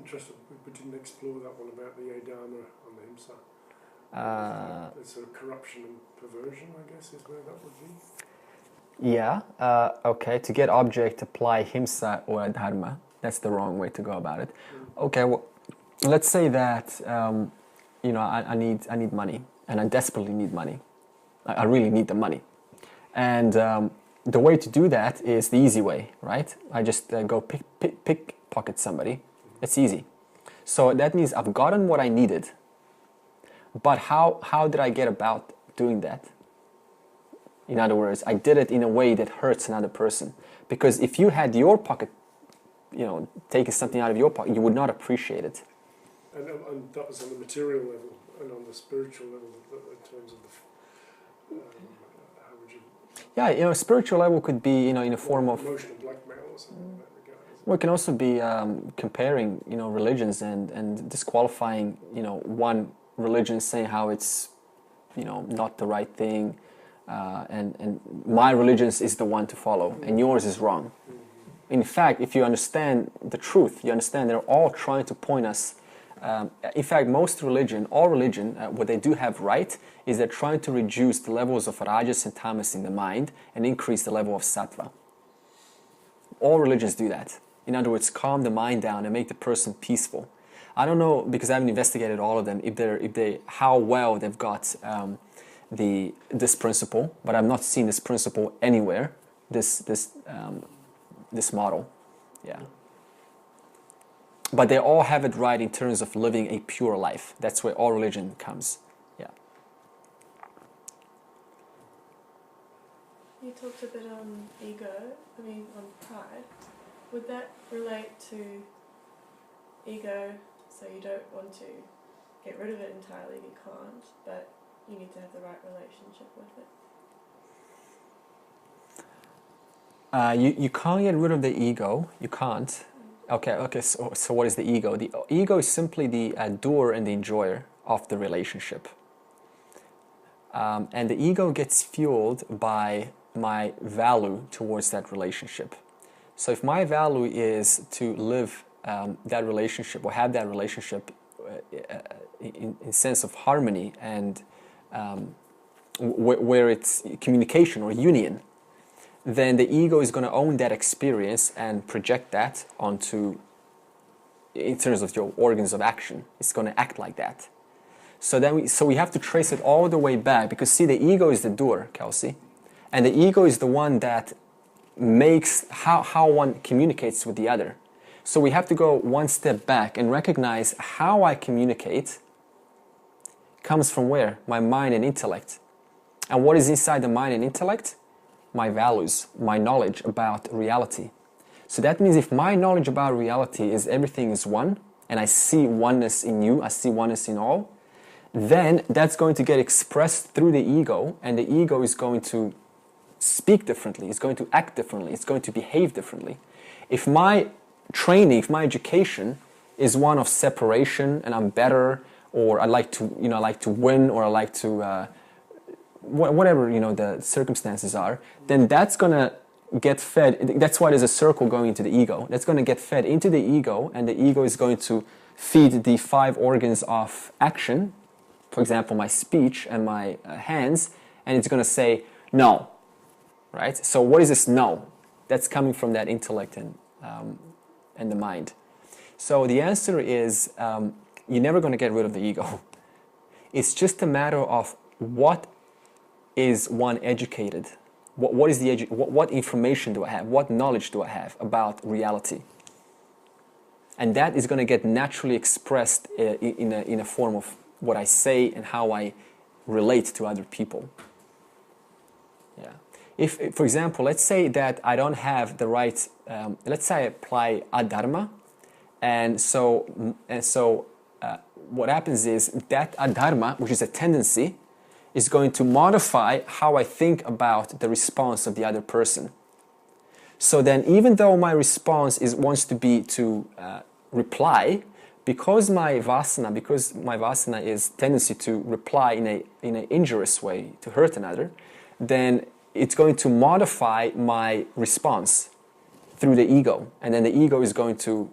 interested. We didn't explore that one about the adharma and the himsa. It's sort of corruption and perversion, I guess, is where that would be. Yeah, okay, to get object, apply himsa or dharma. That's the wrong way to go about it. Okay, well, let's say that, you know, I need money, and I desperately need money. I really need the money. And the way to do that is the easy way, right? I just go pickpocket somebody. It's easy. So that means I've gotten what I needed. But how did I get about doing that? In other words, I did it in a way that hurts another person. Because if you had your pocket, you know, taking something out of your pocket, you would not appreciate it. And that was on the material level and on the spiritual level in terms of the, how would you... Yeah, you know, spiritual level could be, you know, in a form of... Emotional blackmail or something in that regard. Well, it can also be comparing, you know, religions and disqualifying, you know, one religion, saying how it's, you know, not the right thing, and my religion is the one to follow, and yours is wrong. In fact, if you understand the truth, you understand they're all trying to point us. In fact, all religion, what they do have right is they're trying to reduce the levels of rajas and tamas in the mind and increase the level of sattva. All religions do that. In other words, calm the mind down and make the person peaceful. I don't know, because I haven't investigated all of them, how well they've got this principle, but I've not seen this principle anywhere. This model, yeah. But they all have it right in terms of living a pure life. That's where all religion comes. Yeah. You talked a bit on ego, on pride. Would that relate to ego, so you don't want to get rid of it entirely, you can't, but you need to have the right relationship with it? You can't get rid of the ego. You can't. Okay. So what is the ego? The ego is simply the doer and the enjoyer of the relationship. And the ego gets fueled by my value towards that relationship. So if my value is to live that relationship or have that relationship in sense of harmony and where it's communication or union, then the ego is going to own that experience and project that onto, in terms of your organs of action. It's going to act like that. So we have to trace it all the way back, because see, the ego is the doer, Kelsey, and the ego is the one that makes how one communicates with the other. So we have to go one step back and recognize how I communicate comes from where? My mind and intellect. And what is inside the mind and intellect? My values, my knowledge about reality. So that means if my knowledge about reality is everything is one, and I see oneness in you, I see oneness in all, then that's going to get expressed through the ego, and the ego is going to speak differently, it's going to act differently, it's going to behave differently. If my training, if my education is one of separation, and I'm better, or I like to win, or I like to whatever the circumstances are, then that's gonna get fed. That's why there's a circle going into the ego. That's going to get fed into the ego, and the ego is going to feed the 5 organs of action, for example, my speech and my hands, and it's going to say no, right? So what is this no? That's coming from that intellect and the mind. So the answer is you're never going to get rid of the ego. It's just a matter of what is one educated. What information do I have? What knowledge do I have about reality? And that is going to get naturally expressed in a form of what I say and how I relate to other people. Yeah. If, for example, let's say that I don't have the right, let's say I apply adharma, and so what happens is that adharma, which is a tendency, is going to modify how I think about the response of the other person. So then, even though my response wants to be to reply, because my vasana is tendency to reply in an injurious way, to hurt another, then it's going to modify my response through the ego, and then the ego is going to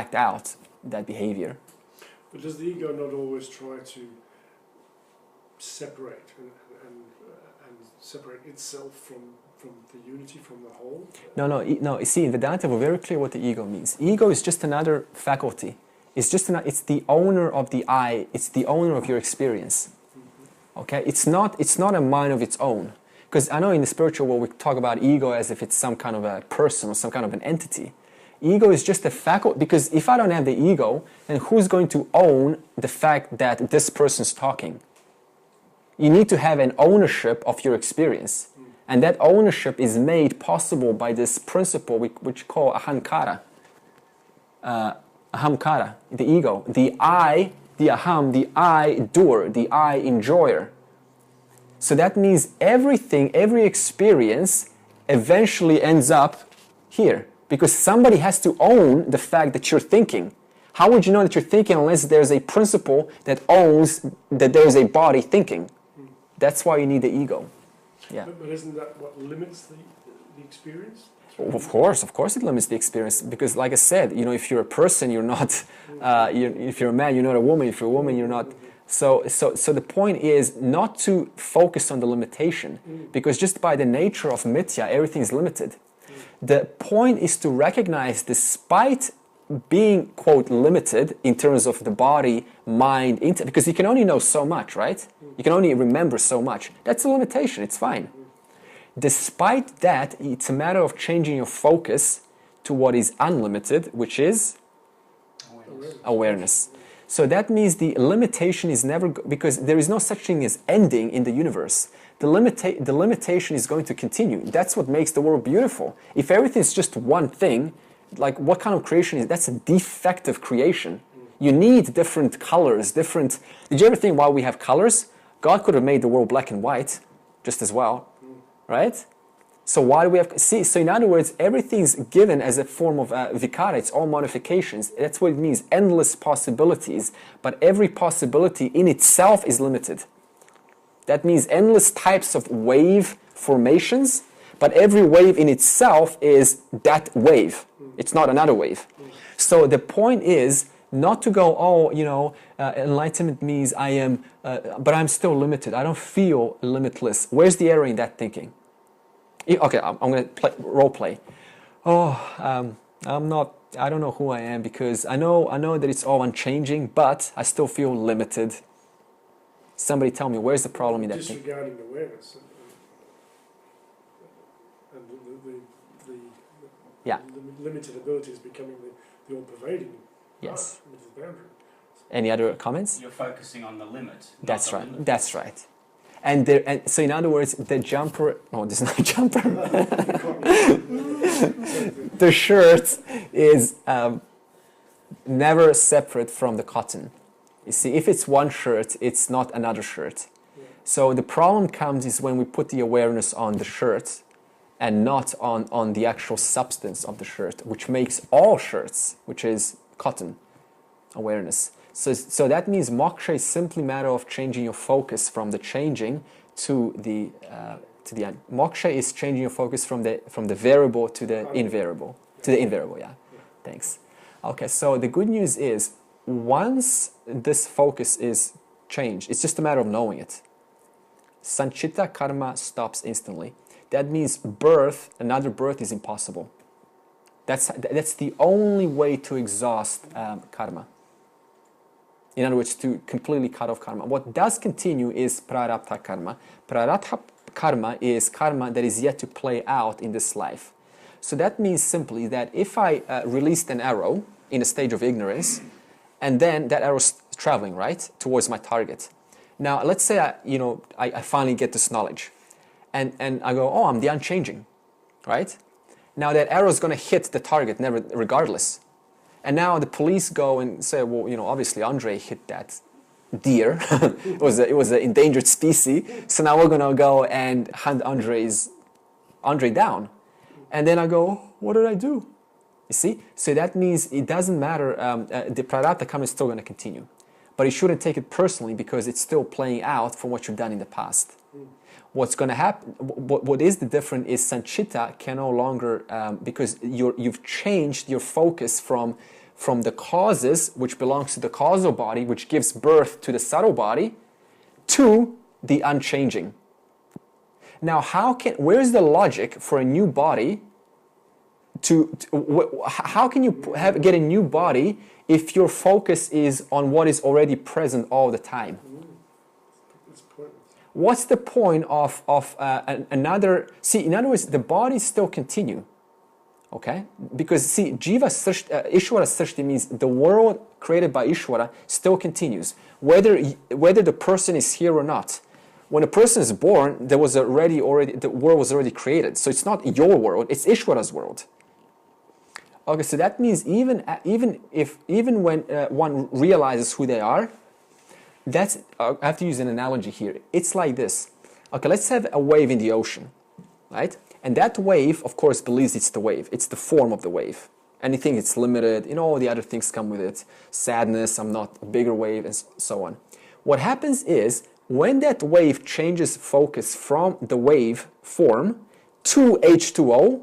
act out that behavior. But does the ego not always try to separate and separate itself from the unity, from the whole? No. You see, in Vedanta, we're very clear what the ego means. Ego is just another faculty. It's the owner of the I. It's the owner of your experience. Okay, it's not a mind of its own. Because I know in the spiritual world we talk about ego as if it's some kind of a person or some kind of an entity. Ego is just a faculty, because if I don't have the ego, then who's going to own the fact that this person's talking? You need to have an ownership of your experience. And that ownership is made possible by this principle which we call ahankara. Ahamkara, the ego. The I, the aham, the I doer, the I enjoyer. So that means everything, every experience eventually ends up here. Because somebody has to own the fact that you're thinking. How would you know that you're thinking unless there's a principle that owns that there's a body thinking? That's why you need the ego. Yeah. But isn't that what limits the experience? Of course it limits the experience, because like I said, if you're a person, you're not, if you're a man, you're not a woman, if you're a woman, you're not. So the point is not to focus on the limitation, because just by the nature of mithya, everything is limited. The point is to recognize, despite being, quote, limited in terms of the body, mind, because you can only know so much, right? You can only remember so much. That's a limitation, it's fine. Despite that, it's a matter of changing your focus to what is unlimited, which is awareness. So that means the limitation is never, because there is no such thing as ending in the universe. The limitation is going to continue. That's what makes the world beautiful. If everything is just one thing, like what kind of creation is, that's a defective creation. You need different colors, Did you ever think why we have colors? God could have made the world black and white just as well, right? So why do we have, so in other words, everything's given as a form of vikara, it's all modifications. That's what it means, endless possibilities, but every possibility in itself is limited. That means endless types of wave formations, but every wave in itself is that wave. It's not another wave. So the point is not to go, enlightenment means I am, but I'm still limited. I don't feel limitless. Where's the error in that thinking? Okay, I'm going to role play. I don't know who I am, because I know that it's all unchanging, but I still feel limited. Somebody tell me, where's the problem in that thing? Disregarding awareness and the limited ability is becoming the all-pervading. Yes. Limited boundary. Any other comments? You're focusing on the limit. That's the right. limit. That's right. And so in other words, the jumper. No, this is not a jumper. The shirt is never separate from the cotton. You see, if it's one shirt, it's not another shirt. Yeah. So the problem comes is when we put the awareness on the shirt and not on the actual substance of the shirt, which makes all shirts, which is cotton awareness. So that means moksha is simply a matter of changing your focus from the changing to the end. Moksha is changing your focus from the variable to the invariable. To the invariable, yeah. Thanks. Okay, so the good news is, once this focus is changed, it's just a matter of knowing it. Sanchita karma stops instantly. That means another birth is impossible. That's the only way to exhaust karma. In other words, to completely cut off karma. What does continue is prarabdha karma. Prarabdha karma is karma that is yet to play out in this life. So that means simply that if I released an arrow in a stage of ignorance, and then that arrow's traveling, right, towards my target. Now, let's say I finally get this knowledge, and I go, I'm the unchanging, right? Now that arrow's going to hit the target regardless. And now the police go and say, well, obviously Andre hit that deer. it was an endangered species. So now we're going to go and hunt Andre down. And then I go, what did I do? You see? So that means it doesn't matter. The prarabdha karma is still going to continue. But you shouldn't take it personally, because it's still playing out from what you've done in the past. What's going to happen, what is the difference is sanchita can no longer, because you've changed your focus from from the causes, which belongs to the causal body, which gives birth to the subtle body, to the unchanging. Now, where's the logic for a new body how can you get a new body if your focus is on what is already present all the time? It's pointless. What's the point of another? See, in other words, the bodies still continue. Okay? Because see, Jiva Srishti, Ishvara Srishti means the world created by Ishvara still continues, whether the person is here or not. When a person is born, the world was already created. So it's not your world, it's Ishvara's world. Okay, so that means even when one realizes who they are, I have to use an analogy here. It's like this. Okay, let's have a wave in the ocean, right? And that wave, of course, believes it's the wave. It's the form of the wave. Anything it's limited, all the other things come with it. Sadness, I'm not a bigger wave, and so on. What happens is, when that wave changes focus from the wave form to H2O,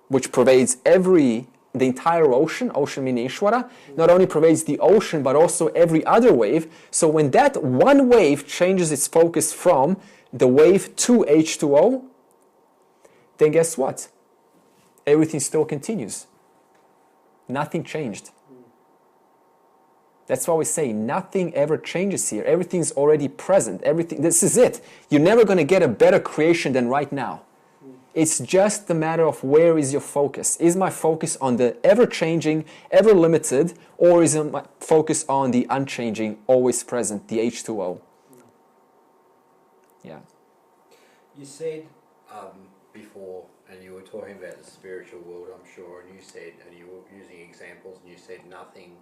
which pervades the entire ocean meaning Ishvara, not only pervades the ocean, but also every other wave. So when that one wave changes its focus from the wave to H2O, then guess what? Everything still continues. Nothing changed. That's why we say nothing ever changes here. Everything's already present. This is it. You're never going to get a better creation than right now. It's just a matter of where is your focus. Is my focus on the ever-changing, ever-limited, or is my focus on the unchanging, always present, the H2O? Yeah. You said before, and you were talking about the spiritual world, I'm sure, and you were using examples, and you said nothing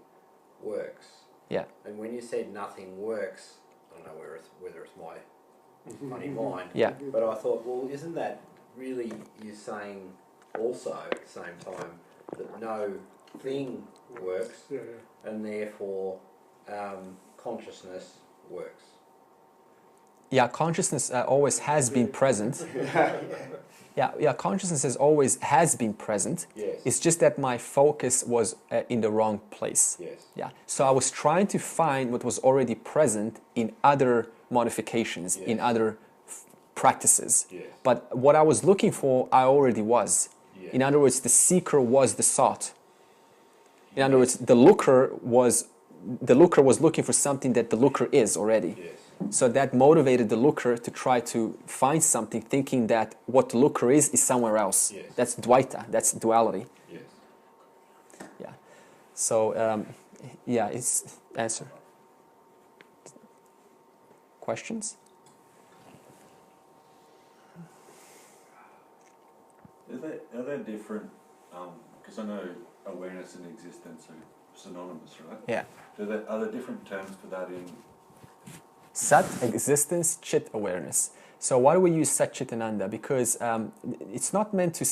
works. Yeah. And when you said nothing works, I don't know whether it's my funny mind, Yeah. but I thought, well, isn't that really you're saying also at the same time that no thing works, Yeah. and therefore consciousness works? Yeah, consciousness always has been present. Yeah, consciousness has been present. Yes. It's just that my focus was in the wrong place. Yes. Yeah. So I was trying to find what was already present in other modifications, Yes. in other practices. Yes. But what I was looking for, I already was. Yes. In other words, the seeker was the sought. In other words, the looker was looking for something that the looker is already. Yes. So that motivated the looker to try to find something, thinking that what the looker is somewhere else. Yes. That's Dvaita, that's duality. Yes. Yeah. So, it's answer. Questions? Are they different? Because I know awareness and existence are synonymous, right? Yeah. Are there different terms for that in? Sat, existence, Chit, awareness. So why do we use Sat, Chit, and Ananda? Because it's not meant to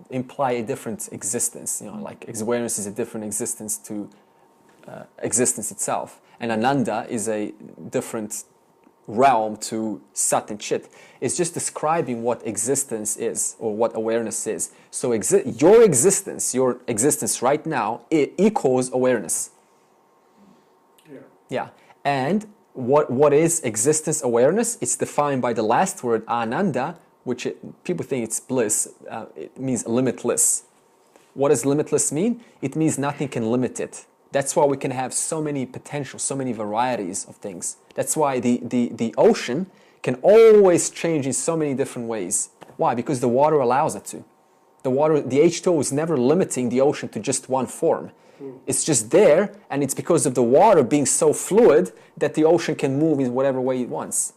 imply a different existence. Like awareness is a different existence to existence itself. And Ananda is a different realm to Sat and Chit. It's just describing what existence is or what awareness is. So your existence right now, it equals awareness. Yeah. Yeah. And what is existence awareness? It's defined by the last word, ananda, which people think it's bliss. It means limitless. What does limitless mean? It means nothing can limit it. That's why we can have so many potentials, so many varieties of things. That's why the ocean can always change in so many different ways. Why? Because the water allows it to. The H2O is never limiting the ocean to just one form. It's just there, and it's because of the water being so fluid that the ocean can move in whatever way it wants.